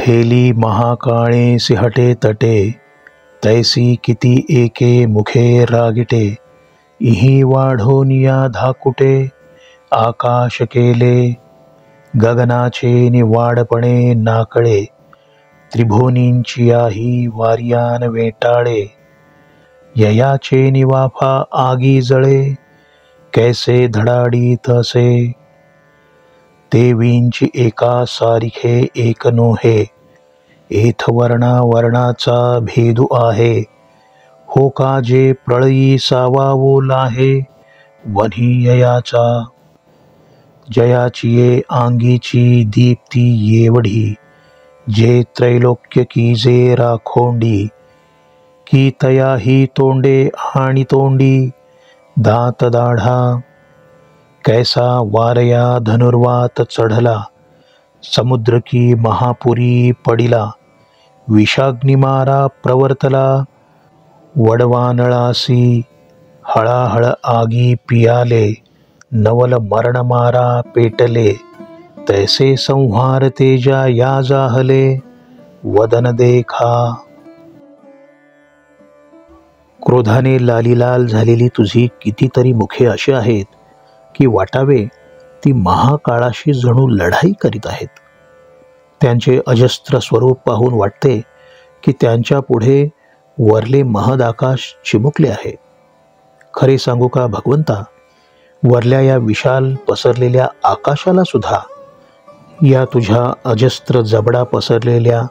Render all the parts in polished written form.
Haley महाकाळे सिंहटे तटे, तैसी किती एके मुखे रागिटे, इही वाढोनिया धाकुटे, आकाश केले गगनाचे निवाडपणे नाकळे, त्रिभुवनींची याही वार्यान वेटाळे, ययाचे निवाफा आगी जळे, कैसे धडाडीत असे, देवींची एका सारिखे एक नोहे, एथ वर्णा वर्णाचा भेदू आहे, हो का जे प्रळयी सावावो लाहे, वन्ही ययाचा, जयाची ये आंगीची दीप्ती येवढी, जे त्रैलोक्य की जे राखोंडी, की तयाही तोंडे आणि तोंडी, दात दाढा, कैसा वारया धनुर्वात चढला, समुद्र की महापुरी पडिला, विषाग्निमारा प्रवर्तला, वडवानळासी हळाहळ आगी पियाले, नवल मरणमारा पेटले, तैसे संहार तेजा या जाहले, वदन देखा. क्रोधाने लालीलाल झालेली तुझी कितीतरी मुखे अशी आहेत की वाटावे ती महाकाळाशी जणू लढाई करीत आहेत. त्यांचे अजस्त्र स्वरूप पाहून वाटते की त्यांच्या पुढे वरले महद आकाश चिमुकले आहे. खरे सांगू का भगवंता, वरल्या या विशाल पसरलेल्या आकाशाला सुद्धा या तुझ्या अजस्त्र जबडा पसरलेल्या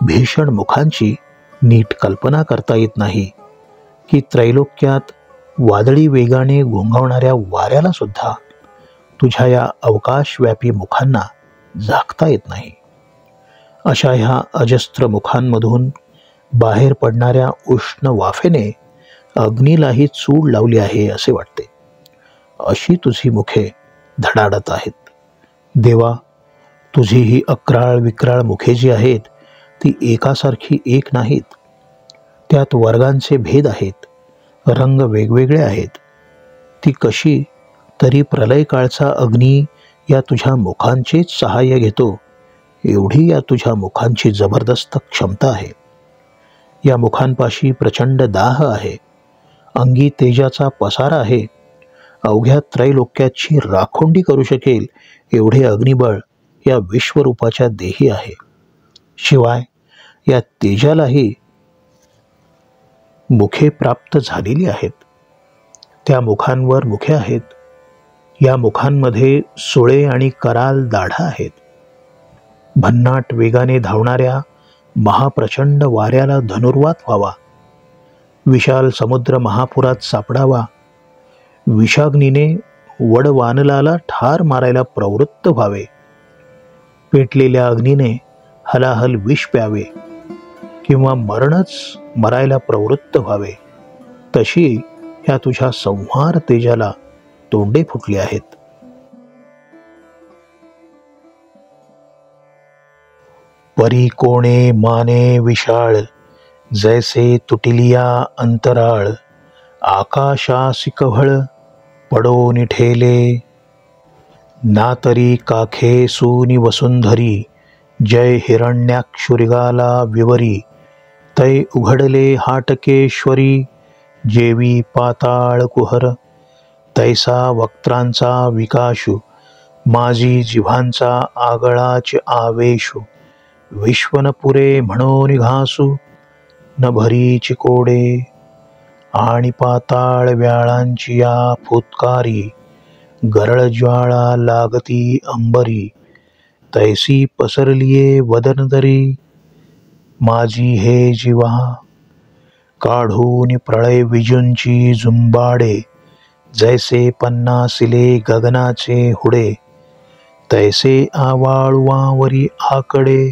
भीषण मुखांची नीट कल्पना करता येत नाही, की त्रैलोक्यात वादळी वेगाने घोंघावणाऱ्या वाऱ्याला सुद्धा तुझ्या या अवकाशव्यापी मुखांना झाकता येत नाही. अशा ह्या अजस्त्र मुखांमधून बाहेर पडणाऱ्या उष्ण वाफेने अग्नीलाही चूड लावली आहे असे वाटते. अशी तुझी मुखे धडाडत आहेत. देवा, तुझी ही अक्राळ विक्राळ मुखे जी आहेत ती एकासारखी एक नाहीत. त्यात वर्गांचे भेद आहेत, रंग वेगवेगळे आहेत. ती कशी तरी प्रलय काळचा अग्नी या तुझ्या मुखांचेच सहाय्य घेतो, एवढी या तुझ्या मुखांची जबरदस्त क्षमता आहे. या मुखांपाशी प्रचंड दाह आहे, अंगी तेजाचा पसारा आहे. अवघ्या त्रैलोक्याची राखोंडी करू शकेल एवढे अग्निबळ या विश्वरूपाच्या देही आहे. शिवाय या तेजालाही मुखे प्राप्त झालेली आहेत. त्या मुखांवर मुखे आहेत. या मुखांमध्ये सुळे आणि कराल दाढा आहेत. भन्नाट वेगाने धावणाऱ्या महाप्रचंड वाऱ्याला धनुर्वात व्हावा, विशाल समुद्र महापुरात सापडावा, विषाग्नीने वडवानलाला ठार मारायला प्रवृत्त व्हावे, पेटलेल्या अग्नीने हलाहल विष प्यावे किंवा मरणच मरायला प्रवृत्त व्हावे, तशी ह्या तुझ्या संहार तेजाला तोंडे फुटली आहेत. परी कोणे माने विशाळ, जैसे तुटिलिया अंतराळ, आकाशासी कव्हळ पडो निठेले, ना तरी काखे सूनी वसुंधरी, जय हिरण्याक्षुरिगाला विवरी, तै उघडले हाटकेश्वरी, जेवी पाताळ कुहर, तैसा वक्त्रांचा विकाशू, माझी जिव्हांचा आगळाच आवेशू, विश्वनपुरे म्हणो निघासू, न भरीची कोडे, आणि पाताळ व्याळांची या फुत्कारी, गरळ ज्वाळा लागती अंबरी, तैसी पसरलिये वदनदरी, माझी हे जीवा, काढून प्रळय विजूंची झुंबाडे, जैसे पन्नासिले गगनाचे हुडे, तैसे आवाळुवावरी आकडे,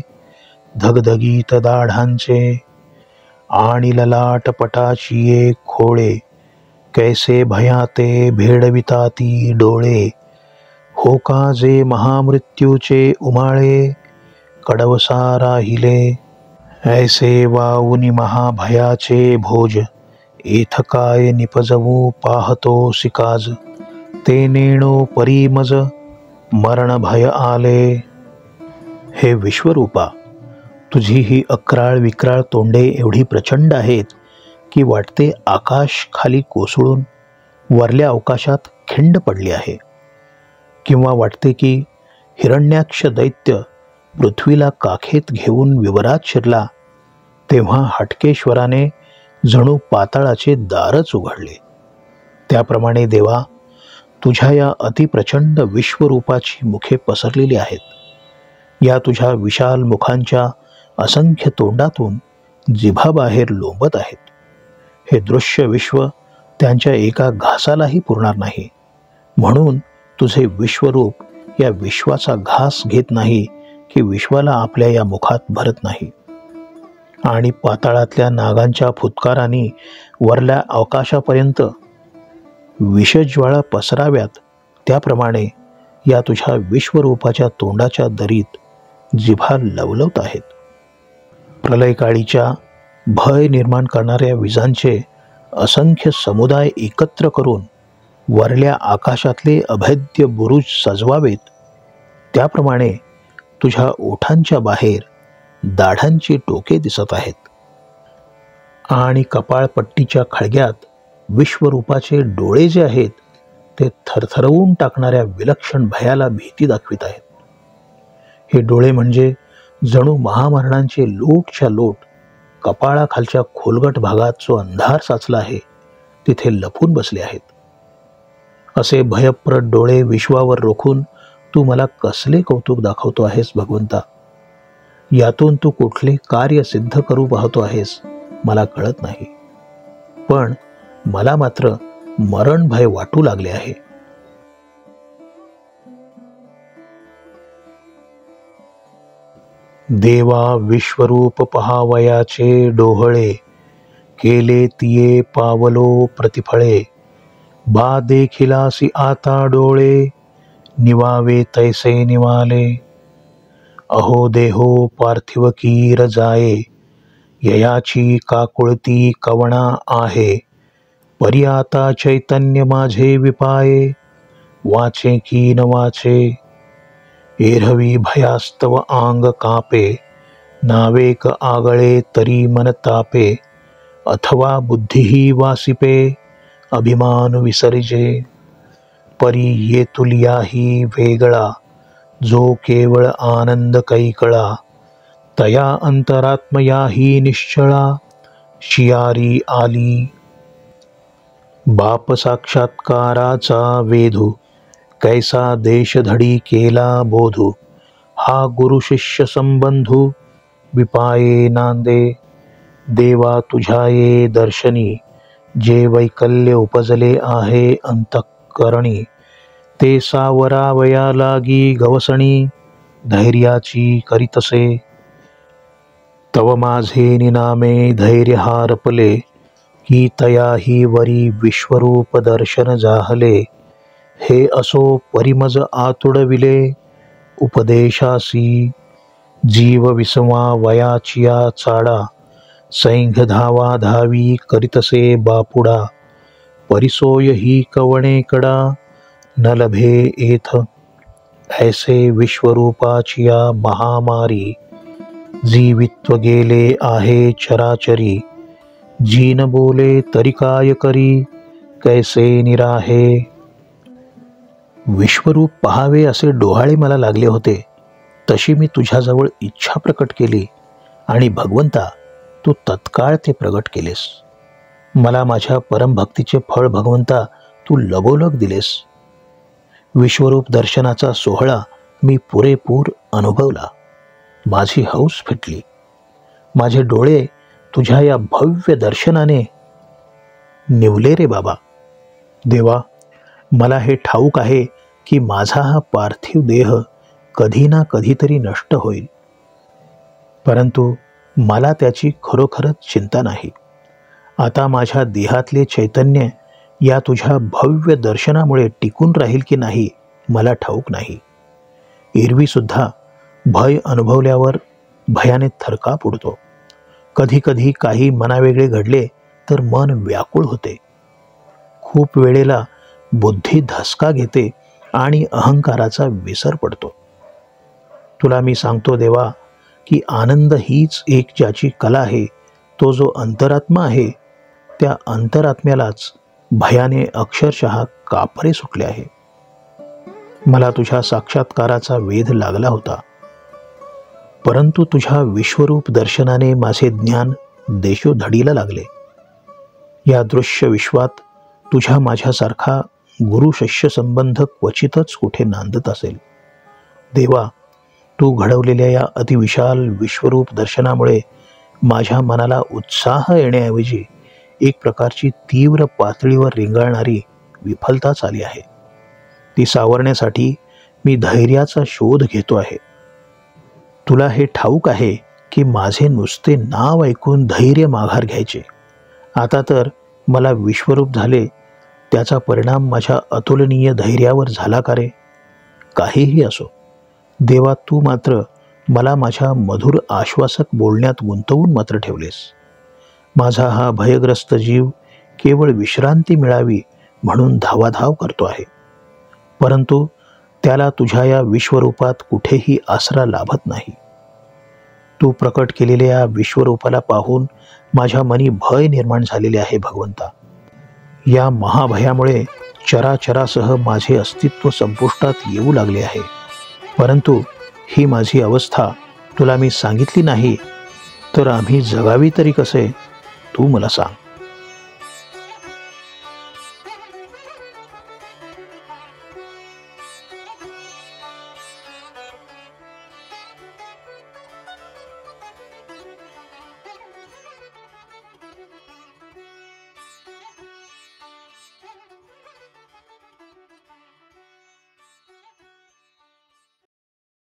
धगधगीत दाढांचे, आणि ललाटपटाची ये खोळे, कैसे भयाते भेडविताती डोळे, हो का जे महामृत्यूचे उमाळे, कडवसा राहिले, ऐसे वाऊनी महाभयाचे भोज, एथ काय निपजवू पाहतो सिकाज, ते नेणो परीमज, मरण भय आले. हे विश्वरूपा, तुझी ही अक्राळ विक्राळ तोंडे एवढी प्रचंड आहेत की वाटते आकाश खाली कोसळून वरल्या अवकाशात खिंड पडली आहे, किंवा वाटते की हिरण्याक्ष दैत्य पृथ्वीला काखेत घेऊन विवरात शिरला तेव्हा हटकेश्वराने जणू पाताळाचे दारच उघडले. त्याप्रमाणे देवा, तुझ्या या अतिप्रचंड विश्वरूपाची मुखे पसरलेली आहेत. या तुझ्या विशाल मुखांच्या असंख्य तोंडातून जिभा बाहेर लोंबत आहेत. हे दृश्य विश्व त्यांच्या एका घासालाही पुरणार नाही, म्हणून तुझे विश्वरूप या विश्वाचा घास घेत नाही की विश्वाला आपल्या या मुखात भरत नाही. आणि पाताळातल्या नागांच्या फुत्कारांनी वरल्या अवकाशापर्यंत विषज्वाळा पसराव्यात त्याप्रमाणे या तुझ्या विश्वरूपाच्या तोंडाच्या दरीत जिभा लवलवत आहेत. प्रलयकाळीच्या भय निर्माण करणाऱ्या विजांचे असंख्य समुदाय एकत्र करून वरल्या आकाशातले अभेद्य बुरुज सजवावेत, त्याप्रमाणे तुझ्या ओठांच्या बाहेर दाढांची टोके दिसत आहेत. आणि कपाळपट्टीच्या खळग्यात विश्वरूपाचे डोळे जे आहेत ते थरथरवून टाकणाऱ्या विलक्षण भयाला भीती दाखवित आहेत. हे डोळे म्हणजे जणू महामरणांचे लोटच्या लोट कपाळाखालच्या खोलगट भागात जो अंधार साचला आहे तिथे लपून बसले आहेत. असे भयप्रद डोळे विश्वावर रोखून तू मला कसले कौतुक दाखवतो आहेस भगवंता? यातून तू कुठले कार्य सिद्ध करू पाहतो आहेस मला कळत नाही, पण मला मात्र मरण भय वाटू लागले आहे. देवा, विश्वरूप पहावयाचे डोहळे, केले तिये पावलो प्रतिफळे. बा देखिलासी आता डोळे, निवावे तैसे निवाले. अहो देहो पार्थिव कीर जाये, ययाची काकुळती कवणा आहे. परी आता चैतन्य माझे विपाये, वाचे की न वाचे. एरवी भयास्तव आंग कापे, नावेक आगळे तरी मन तापे. अथवा बुद्धीही वासिपे, अभिमान विसर्जे. परी येतुलियाही वेगळा, जो केवळ आनंद कैकळा. तया अंतरात्मयाही निश्चळा, शियारी आली. बाप साक्षात्काराचा वेधू, कैसा देशधडी केला बोधू. हा गुरु शिष्य संबंधू, विपाये नांदे. देवा तुझ्या ये दर्शनी, जे वैकल्य उपजले आहे अंतःकरणी. ते सावरावया लागी गवसणी, धैर्याची करीतसे. तव माझे निनामे धैर्य हारपले, की तयाही वरी विश्वरूप दर्शन जाहले. हे असो परिमज आतुडविले, उपदेशासी. जीव विसवा वयाचिया चाडा, सैंघ धावा धावी करीतसे बापुडा. परिसोय ही कवणे कडा, न लभे एथ. ऐसे विश्वरूपाचिया महामारी, जीवित्व गेले आहे चराचरी. जीन बोले तरी काय करी, कैसे निराहे. विश्वरूप पहावे असे डोहाळे मला लागले होते, तशी मी तुझ्याजवळ इच्छा प्रकट केली आणि भगवंता तू तत्काळ ते प्रगट केलेस. मला माझ्या परमभक्तीचे फळ भगवंता तू लगोलग दिलेस. विश्वरूप दर्शनाचा सोहळा मी पुरेपूर अनुभवला. माझी हौस फिटली. माझे डोळे तुझ्या या भव्य दर्शनाने निवले रे बाबा. देवा, मला हे ठाऊक आहे की माझा हा पार्थिव देह कधी ना कधीतरी नष्ट होईल, परंतु मला त्याची खरोखरच चिंता नाही. आता माझ्या देहातले चैतन्य या तुझ्या भव्य दर्शनामुळे टिकून राहील की नाही मला ठाऊक नाही. एरवी सुद्धा भय अनुभवल्यावर भयाने थरकाप उडतो. कधी कधी काही मनावेगळे घडले तर मन व्याकुळ होते. खूप वेळेला बुद्धी धसका घेते आणि अहंकाराचा विसर पडतो. तुला मी सांगतो देवा की आनंद हीच एक ज्याची कला आहे, तो जो अंतरात्मा आहे, त्या अंतरात्म्यालाच भयाने अक्षरशः कापरे सुटले आहे. मला तुझ्या साक्षात्काराचा वेध लागला होता, परंतु तुझ्या विश्वरूप दर्शनाने माझे ज्ञान देशोधडीला लागले. या दृश्य विश्वात तुझ्या माझ्यासारखा गुरु शिष्य संबंध क्वचितच कुठे नांदत असेल. देवा, तू घडवलेल्या या अतिविशाल विश्वरूप दर्शनामुळे माझ्या मनाला उत्साह येण्याऐवजी एक प्रकारची तीव्र पातळीवर रेंगाळणारी विफलताच आली आहे. ती सावरण्यासाठी मी धैर्याचा शोध घेतो आहे. तुला हे ठाऊक आहे की माझे नुसते नाव ऐकून धैर्य माघार घ्यायचे. आता तर मला विश्वरूप झाले, त्याचा परिणाम माझ्या अतुलनीय धैर्यावर झाला का रे? काहीही असो देवा, तू मात्र मला माझ्या मधुर आश्वासक बोलण्यात गुंतवून मात्र ठेवलेस. माझा हा भयग्रस्त जीव केवळ विश्रांती मिळावी म्हणून धावाधाव करतो आहे, परंतु त्याला तुझ्या या विश्वरूपात कुठेही आसरा लाभत नाही. तू प्रकट केलेल्या या विश्वरूपाला पाहून माझ्या मनी भय निर्माण झालेले आहे भगवंता. या महाभयामुळे चराचरासह माझे अस्तित्व संपुष्टात येऊ लागले आहे. परंतु ही माझी अवस्था तुला मी सांगितली नाही तर आम्ही जगावी तरी कसे, तू मला सांग.